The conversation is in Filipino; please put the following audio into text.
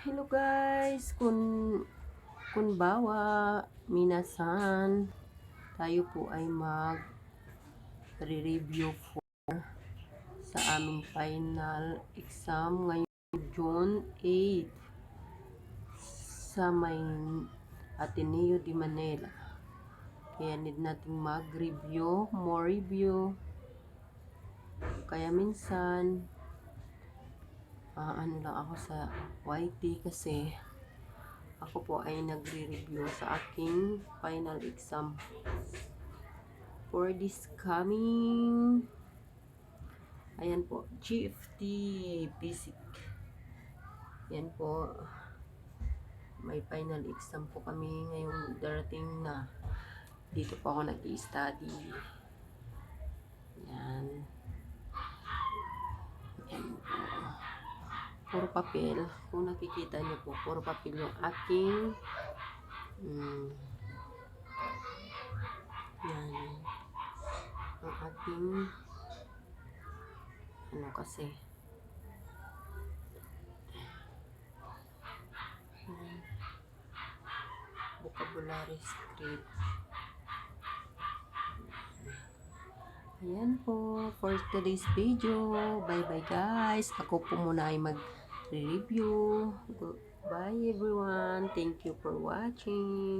Hello guys, kunbawa, minasan, tayo po ay mag-review po sa aming final exam ngayong June 8 sa may Ateneo de Manila. Kaya need nating mag-review, more review. Kaya minsan ano lang ako sa YT kasi ako po ay nagre-review sa aking final exam for this coming ayan po, GFT Basic. Yan po, may final exam po kami ngayong darating na. Dito po ako nag-i-study. Yan. Yan po. Puro papel. Kung nakikita niyo po, puro papel yung aking yan. Ang ating ano kasi vocabulary script. Ayan po for today's video. Bye bye guys. Ako po muna ay mag-review. Bye everyone. Thank you for watching.